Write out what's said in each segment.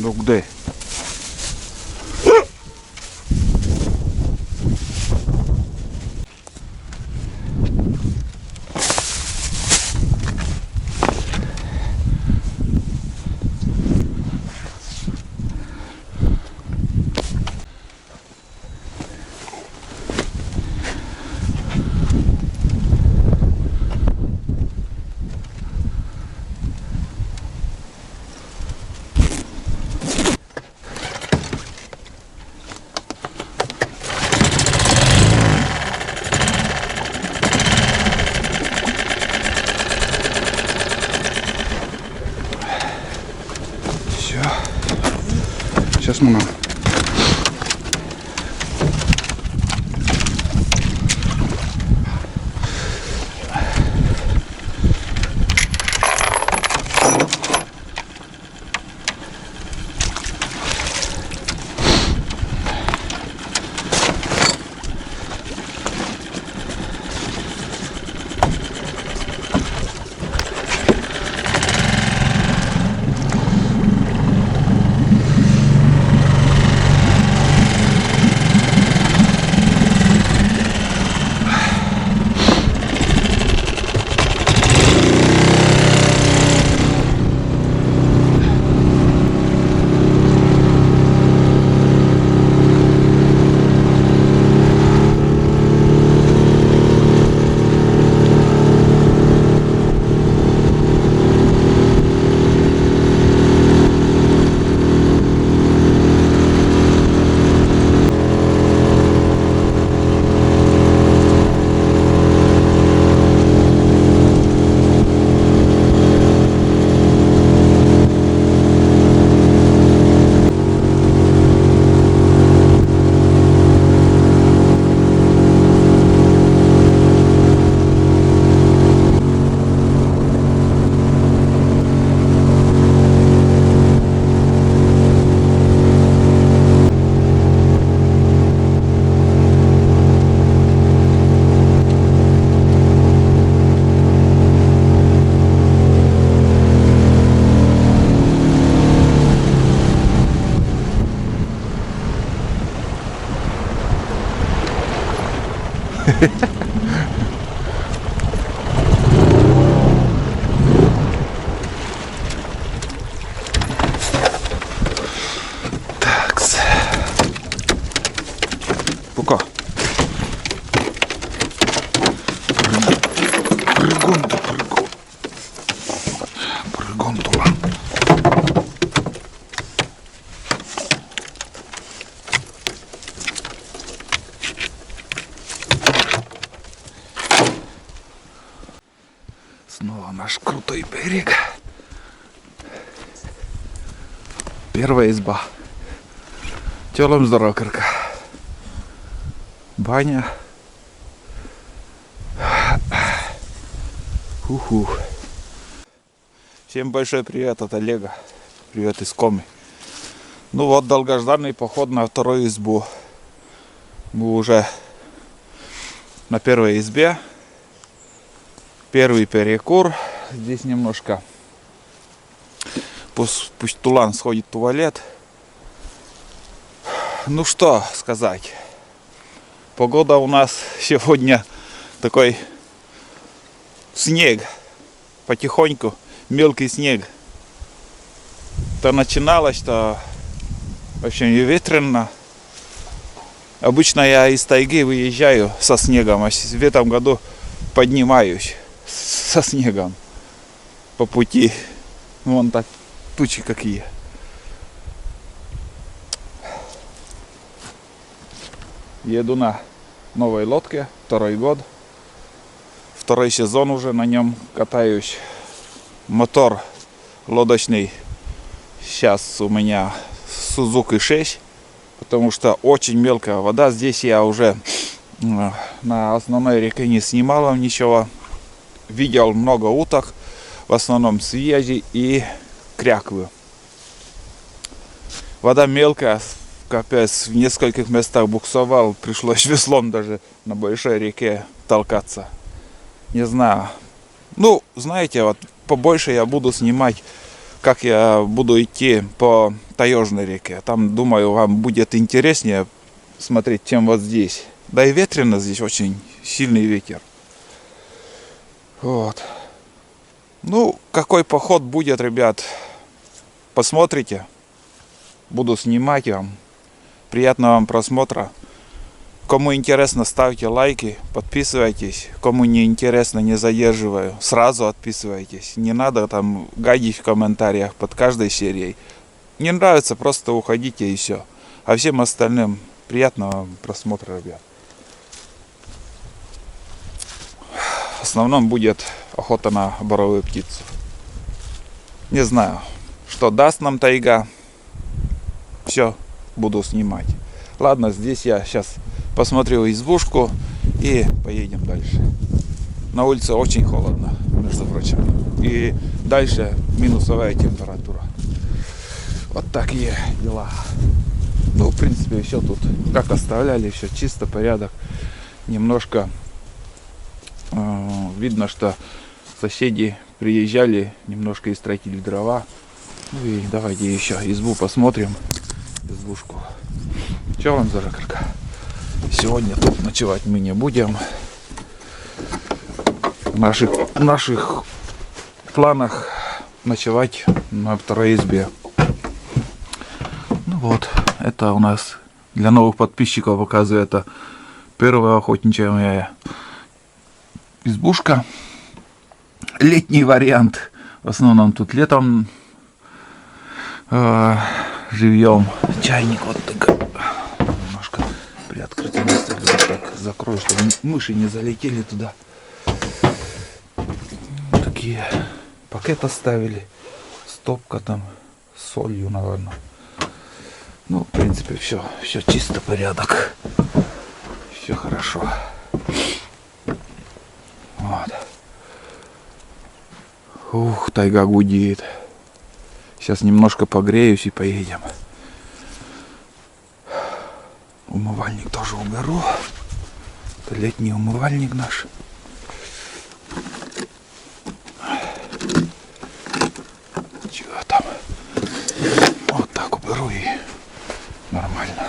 Ну где? Все. Сейчас мы такс. Пока. Прыгун тула. Снова наш крутой берег. Первая изба. Телом здорово, Кырка. Баня. Уху. Всем большой привет от Олега. Привет из Комы. Ну вот, долгожданный поход на вторую избу. Мы уже на первой избе. Первый перекур. Здесь немножко пусть Тулан сходит в туалет. Ну что сказать. Погода у нас сегодня такой снег. Потихоньку мелкий снег. То начиналось, то в общем и ветрено. Обычно я из тайги выезжаю со снегом, а в этом году поднимаюсь со снегом по пути. Вон так тучи какие. Еду на новой лодке, второй год. Второй сезон уже на нем катаюсь. Мотор лодочный сейчас у меня Suzuki 6, потому что очень мелкая вода. Здесь я уже на основной реке не снимал ничего. Видел много уток, в основном связи и кряквы. Вода мелкая, капец, в нескольких местах буксовал, пришлось веслом даже на большой реке толкаться. Не знаю. Ну, знаете, вот побольше я буду снимать как я буду идти по Таежной реке. Там, думаю, вам будет интереснее смотреть, чем вот здесь. Да и ветрено здесь, очень сильный ветер. Вот. Ну, какой поход будет, ребят, посмотрите. Буду снимать вам. Приятного вам просмотра. Кому интересно, ставьте лайки, подписывайтесь. Кому не интересно, не задерживаю, сразу отписывайтесь. Не надо там гадить в комментариях под каждой серией. Не нравится, просто уходите и все. А всем остальным приятного вам просмотра, ребят. В основном будет охота на боровую птицу. Не знаю, что даст нам тайга. Все буду снимать. Ладно, здесь я сейчас посмотрю избушку и поедем дальше. На улице очень холодно, между прочим. И дальше минусовая температура. Вот такие дела. Ну, в принципе, все тут как оставляли, все чисто, порядок. Немножко видно, что соседи приезжали, немножко истратили дрова. Ну и давайте еще избу посмотрим. Избушку. Че вам за жакарка? Сегодня тут ночевать мы не будем. В наших планах ночевать на второй избе. Ну вот, это у нас для новых подписчиков показываю, это первая охотничья моя избушка. Летний вариант. В основном тут летом живем. Чайник вот так. Немножко приоткрытое место. Так закрою, чтобы мыши не залетели туда. Такие пакеты оставили. Стопка там с солью, наверное. Ну, в принципе, все чисто, порядок. Все хорошо. Вот. Ух, тайга гудит. Сейчас немножко погреюсь и поедем. Умывальник тоже уберу. Это летний умывальник наш. Чего там? Вот так уберу и нормально.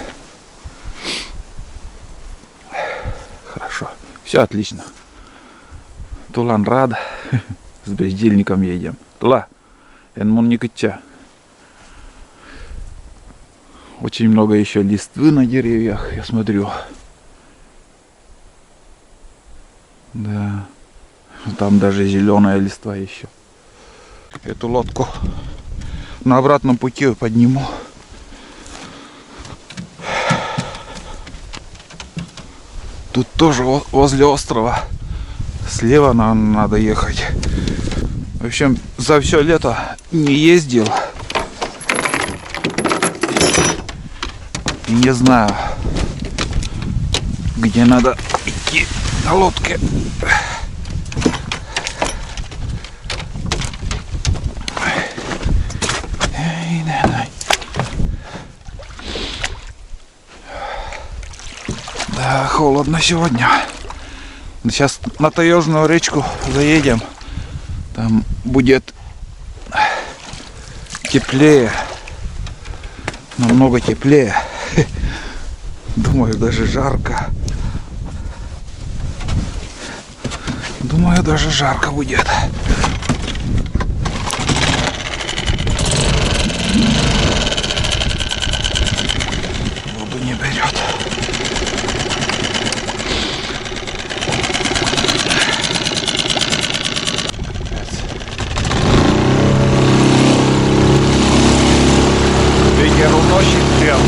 Хорошо. Все отлично. Тулан рад. С бездельником едем. Тула. Энмон не кытча. Очень много еще листвы на деревьях, я смотрю. Да. Там даже зеленая листва еще. Эту лодку на обратном пути подниму. Тут тоже возле острова. Слева нам надо ехать. В общем, за все лето не ездил. И не знаю, где надо идти на лодке. Да, холодно сегодня. Сейчас на Таежную речку заедем. Там будет теплее. Намного теплее. Думаю, даже жарко. Думаю, даже жарко будет. Воду не берет. Ветер уносит прям.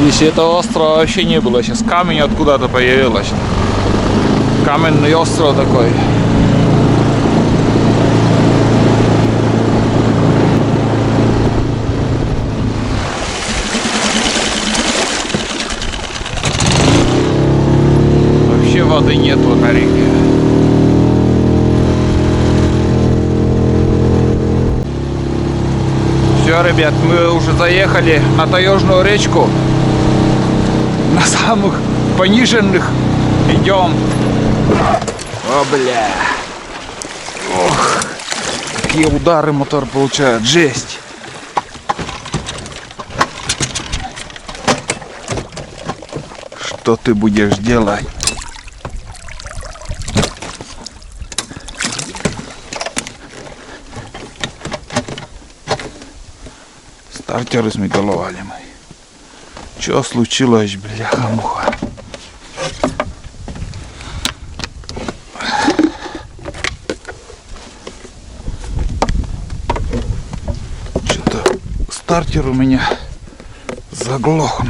Если этого острова вообще не было, сейчас камень откуда-то появилась. Каменный остров такой. Вообще воды нету на реке. Все, ребят, мы уже заехали на таежную речку. На самых пониженных идем. О, бля. Ох, какие удары мотор получает. Жесть. Что ты будешь делать? Стартер измегаловали мы. Что случилось, бляха-муха? Что-то стартер у меня заглох.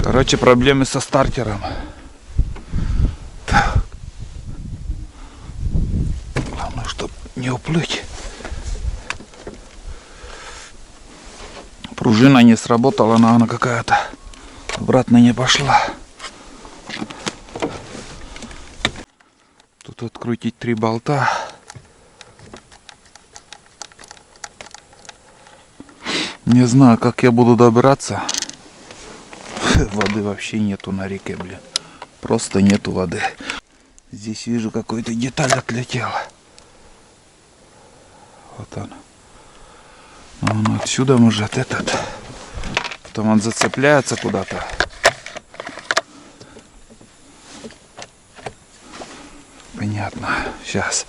Короче, проблемы со стартером. Так. Главное, чтобы не уплыть. Пружина не сработала, но она какая-то обратно не пошла. Тут открутить 3 болта. Не знаю, как я буду добираться. Воды вообще нету на реке, блин. Просто нету воды. Здесь вижу, какую-то деталь отлетела. Вот он. Он отсюда может этот. Потом он зацепляется куда-то. Понятно. Сейчас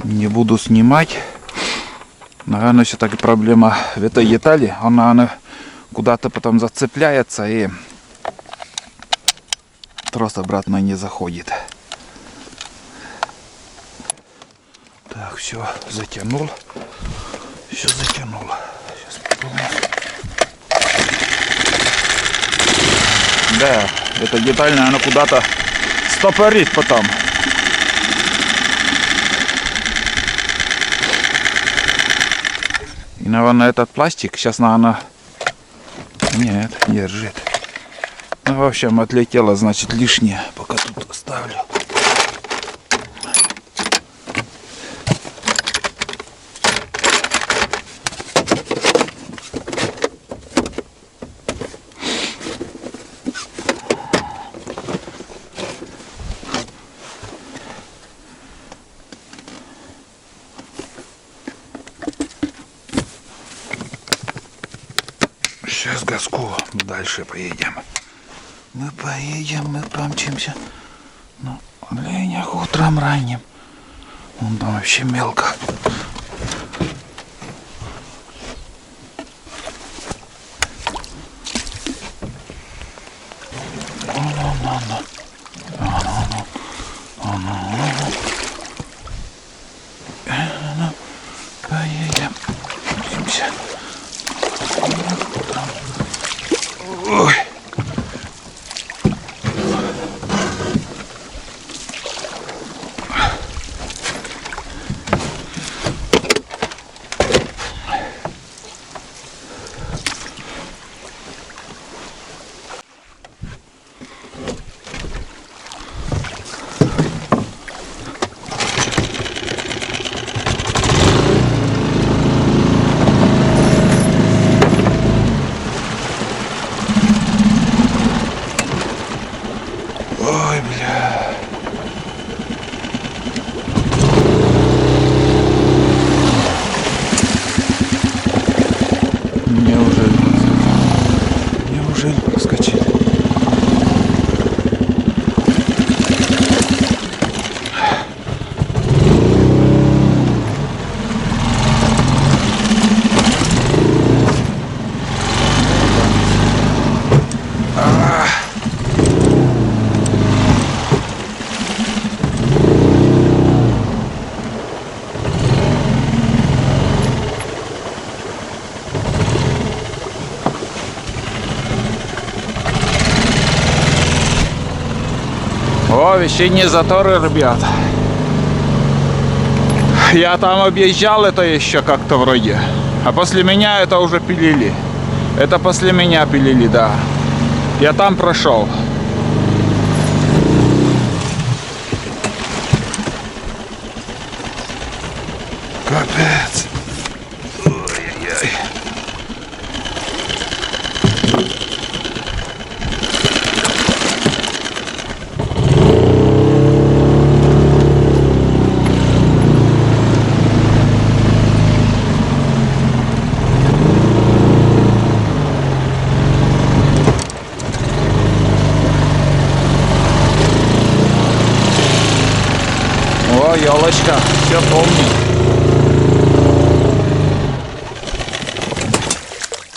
не буду снимать. Наверное, все-таки проблема в этой детали. Она куда-то потом зацепляется и трос обратно не заходит. Так, все, затянул. Все затянул. Сейчас попробуем. Да, эта деталь, наверное, куда-то стопорит потом. И, наверное, этот пластик сейчас, наверное, нет, держит. Ну, в общем, отлетело, значит, лишнее. Пока тут оставлю. Сейчас газку, дальше поедем. Мы помчимся на оленях утром ранним. Вон там вообще мелко. Поедем, помчимся. Ой. Ой, бля. Неужели проскочили? О, весенние заторы, ребята. Я там объезжал это еще как-то вроде. А после меня это уже пилили. Это после меня пилили, да. Я там прошел. Капец. Ой-ой-ой. О, елочка, все помню.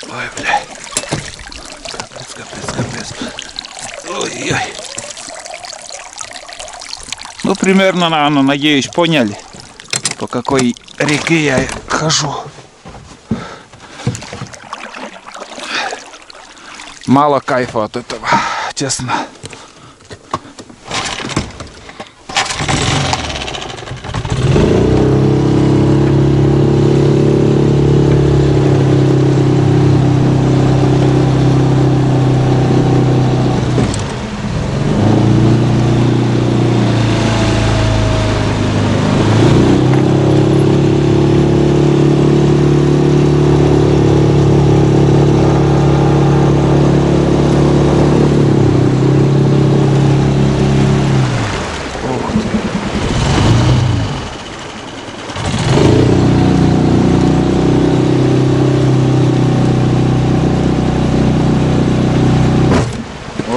Ой, бля. Капец. Ой-ой. Ну, примерно, наверное, надеюсь, поняли, по какой реке я хожу. Мало кайфа от этого, честно.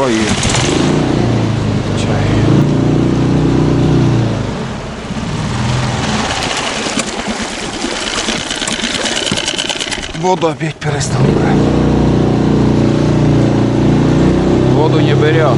Ой, чай. Воду опять перестал брать. Воду не берет.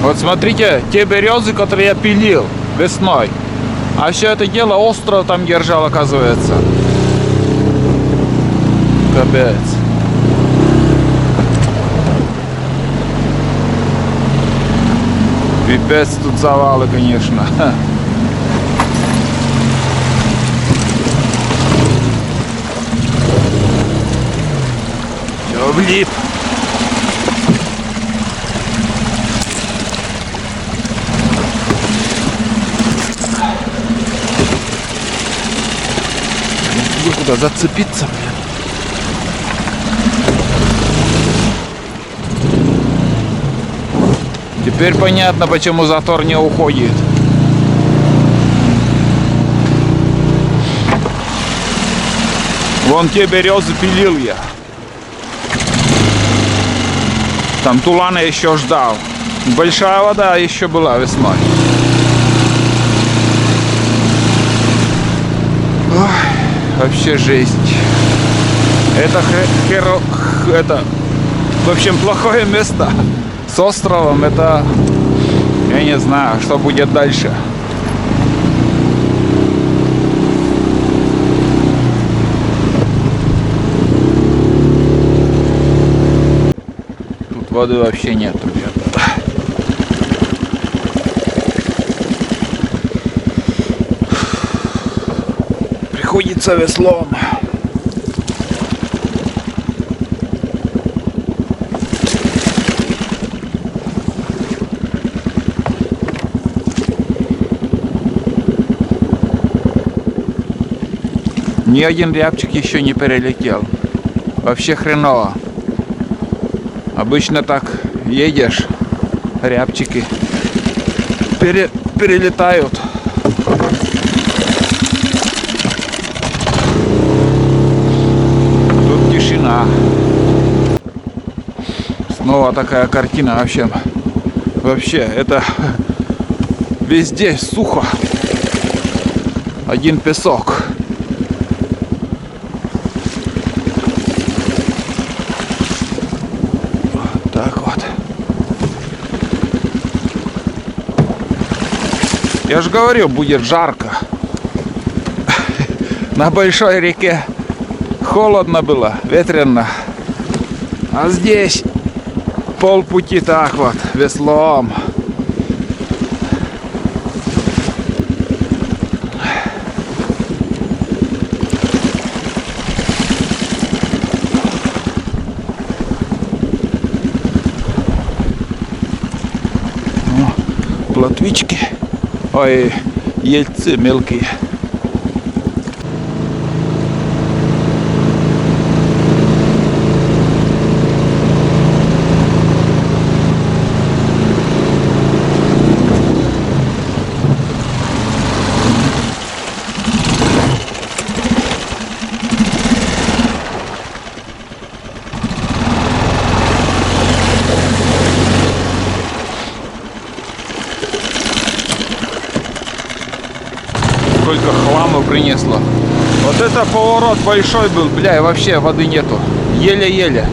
Вот смотрите, те березы, которые я пилил весной. А все это дело остро там держал, оказывается. Капец. Пипец тут завалы, конечно. Все влип. Куда зацепиться, блин. Теперь понятно, почему затор не уходит. Вон те березы пилил я. Там тулана еще ждал. Большая вода еще была весной. Ой, вообще жесть. Это, в общем, плохое место. С островом это... Я не знаю, что будет дальше. Тут воды вообще нету, ребята. Приходится веслом. Ни один рябчик еще не перелетел. Вообще хреново. Обычно так едешь, рябчики перелетают. Тут тишина. Снова такая картина вообще. Вообще это везде сухо. Один песок. Так вот. Я же говорил, будет жарко. На большой реке холодно было, ветрено. А здесь полпути так вот, веслом. Плотвички, ой, ельцы мелкие. Сколько хлама принесло. Вот это поворот большой был, бля, и вообще воды нету. Еле-еле.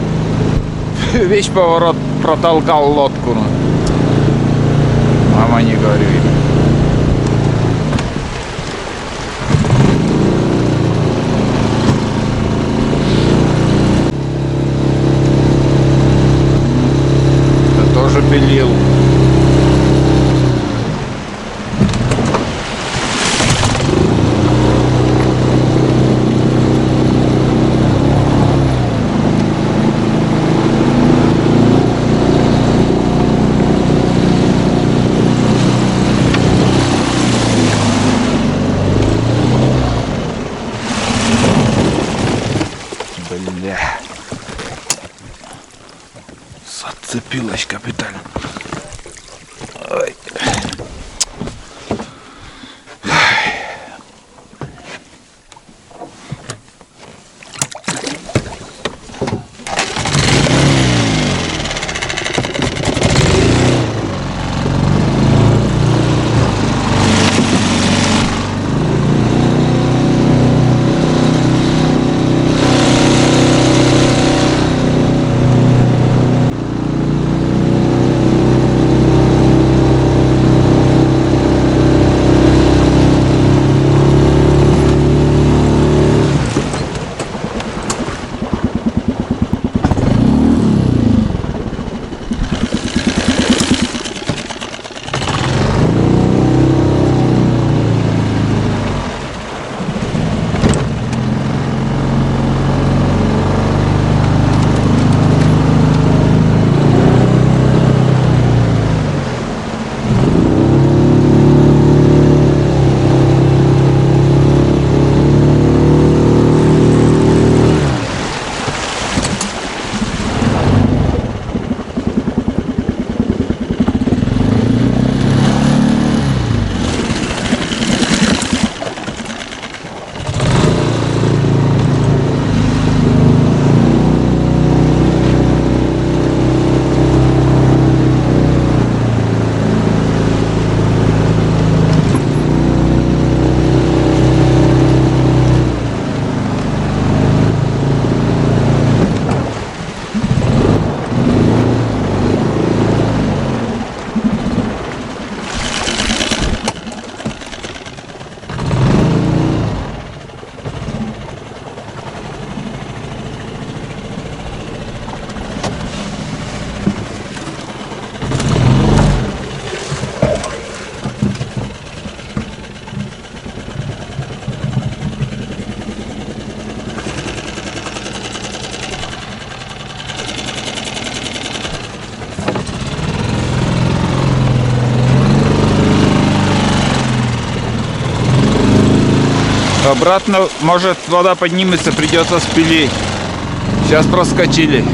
Весь поворот протолкал лодку. Мама, не говорю им. Это тоже пилил. Бля. Зацепилась капитально. Ой. Обратно, может, вода поднимется, придется спилить. Сейчас проскочили.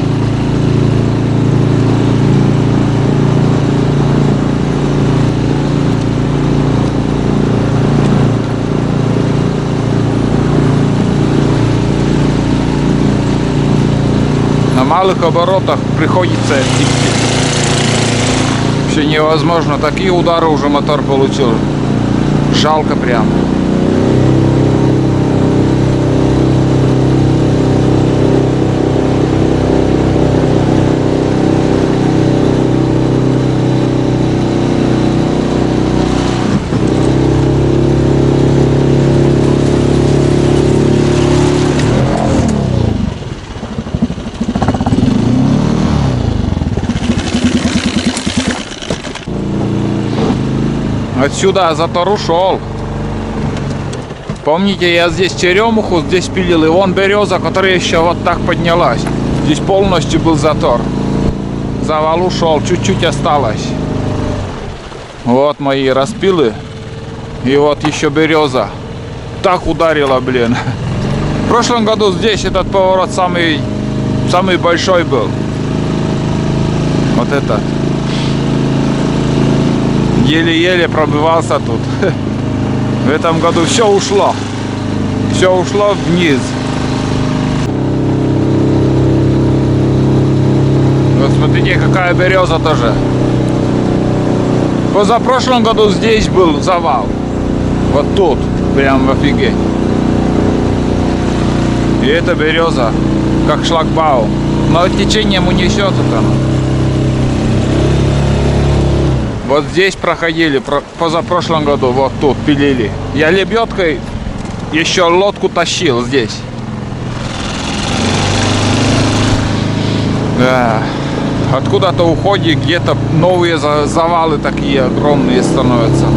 На малых оборотах приходится идти. Вообще невозможно. Такие удары уже мотор получил. Жалко прям. Отсюда затор ушел. Помните, я здесь черемуху здесь пилил, и вон береза, которая еще вот так поднялась. Здесь полностью был затор. Завал ушел, чуть-чуть осталось. Вот мои распилы. И вот еще береза. Так ударила, блин. В прошлом году здесь этот поворот самый большой был. Вот этот. Еле-еле пробивался тут. В этом году все ушло. Все ушло вниз. Вот смотрите, какая береза тоже. Позапрошлом году здесь был завал. Вот тут. Прям офигеть. И эта береза, как шлагбаум. Но течением унесет это. Вот здесь проходили, позапрошлом году, вот тут пилили. Я лебедкой еще лодку тащил здесь. Да. Откуда-то уходит, где-то новые завалы такие огромные становятся.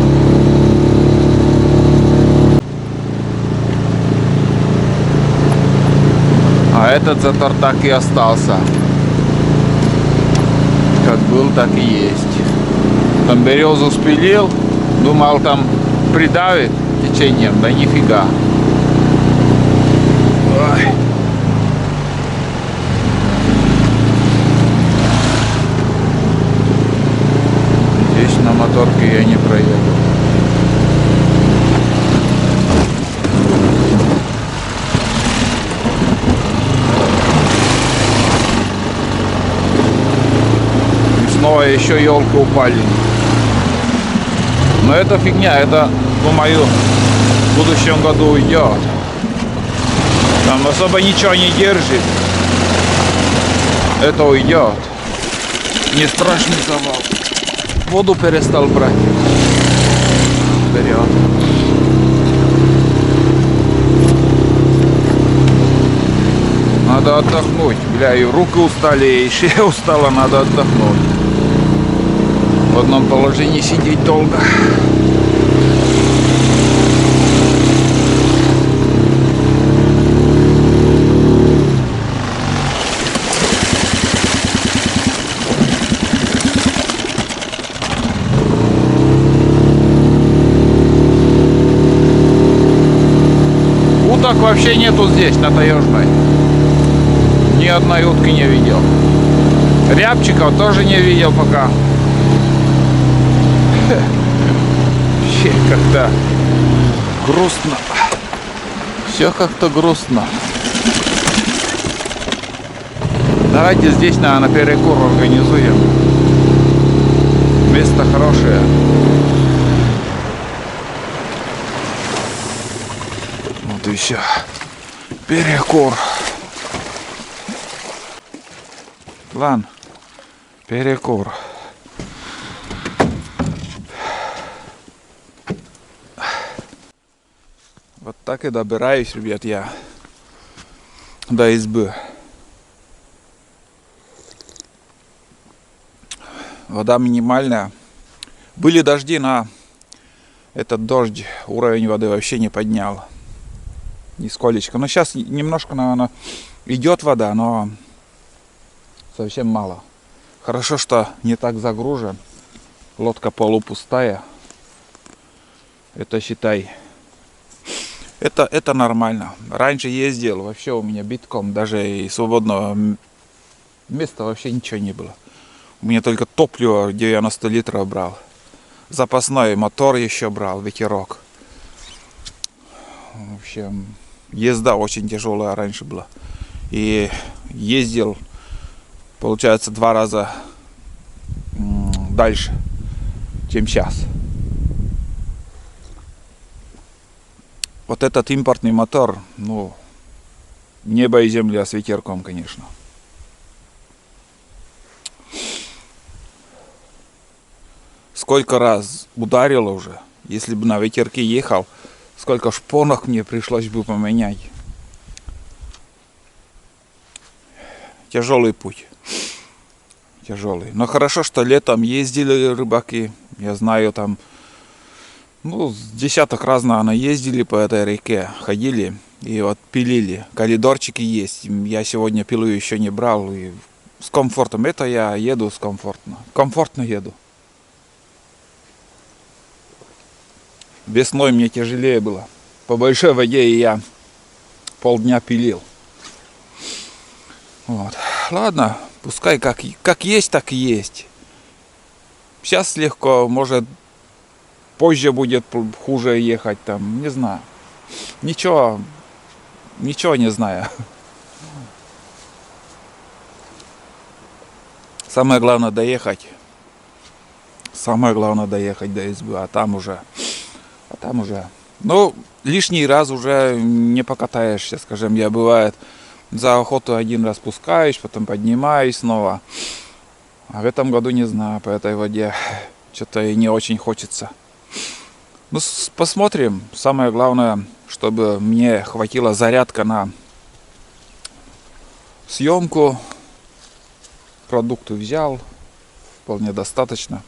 А этот затор так и остался. Как был, так и есть. Там березу спилил, думал, там придавит течением, да нифига. Ой. Здесь на моторке я не проеду. И снова еще елка упали. Но это фигня, это, думаю, в будущем году уйдет. Там особо ничего не держит. Это уйдет. Не страшный завал. Воду перестал брать. Вперед. Надо отдохнуть. Бля, и руки устали, и шея устала, надо отдохнуть. В одном положении сидеть долго. Уток вообще нету здесь, на Таежной. Ни одной утки не видел. Рябчиков тоже не видел пока. Вообще как-то грустно. Все как-то грустно. Давайте здесь на перекур организуем. Место хорошее. Вот и все. Перекур. Ладно. Перекур. Вот так и добираюсь, ребят, я до избы. Вода минимальная. Были дожди, но этот дождь уровень воды вообще не поднял. Нисколечко. Но сейчас немножко, наверное, идет вода, но совсем мало. Хорошо, что не так загружен. Лодка полупустая. Это, считай, Это нормально. Раньше ездил, вообще у меня битком, даже и свободного места вообще ничего не было. У меня только топливо 90 литров брал. Запасной мотор еще брал, ветерок. В общем, езда очень тяжелая раньше была. И ездил, получается, 2 раза дальше, чем сейчас. Вот этот импортный мотор, ну, небо и земля с ветерком, конечно. Сколько раз ударило уже, если бы на ветерке ехал, сколько шпонок мне пришлось бы поменять. Тяжелый путь. Тяжелый. Но хорошо, что летом ездили рыбаки. Я знаю, там, ну, с десяток раз, наверное, ездили по этой реке, ходили и вот пилили. Коридорчики есть. Я сегодня пилу еще не брал. И с комфортом. Это я еду с комфортно. Комфортно еду. Весной мне тяжелее было. По большой воде и я полдня пилил. Вот. Ладно, пускай как есть, так и есть. Сейчас легко, может позже будет хуже ехать там, не знаю. Ничего не знаю. Самое главное доехать. Самое главное доехать до избы, а там уже. Ну, лишний раз уже не покатаешься, скажем, я бывает за охоту 1 раз спускаюсь, потом поднимаюсь снова. А в этом году не знаю, по этой воде что-то и не очень хочется. Ну, посмотрим. Самое главное, чтобы мне хватило зарядка на съемку. Продукты взял, вполне достаточно.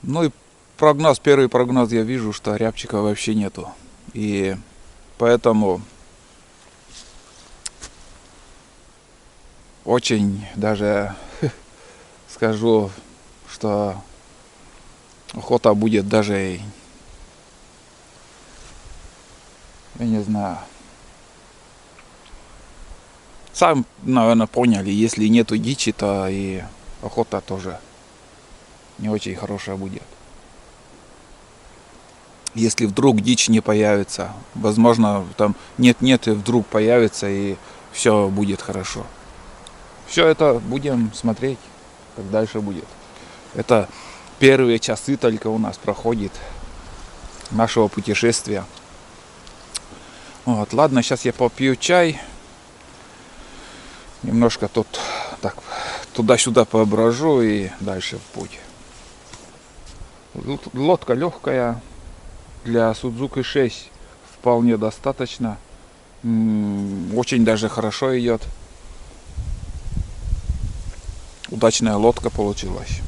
Ну и прогноз, первый прогноз я вижу, что рябчика вообще нету. И поэтому очень даже скажу, что охота будет даже, я не знаю. Сам, наверное, поняли, если нету дичи, то и охота тоже не очень хорошая будет. Если вдруг дичь не появится, возможно, там нет-нет и вдруг появится, и все будет хорошо. Все это будем смотреть, как дальше будет. Это первые часы только у нас проходит нашего путешествия. Вот, ладно, сейчас я попью чай. Немножко тут так туда-сюда поображу и дальше в путь. Лодка легкая, для Судзуки 6 вполне достаточно. Очень даже хорошо идет. Удачная лодка получилась.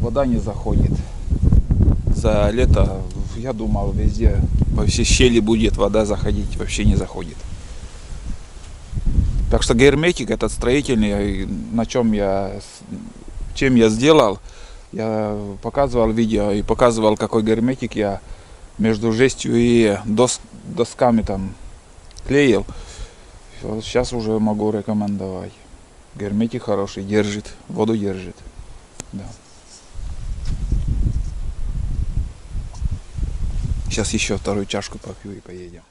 Вода не заходит. За лето, я думал, везде, во все щели будет вода заходить, вообще не заходит. Так что герметик этот строительный, чем я сделал, я показывал видео и показывал, какой герметик я между жестью и досками там клеил. Сейчас уже могу рекомендовать. Герметик хороший, держит, воду держит. Да. Сейчас еще 2-ю чашку попью и поедем.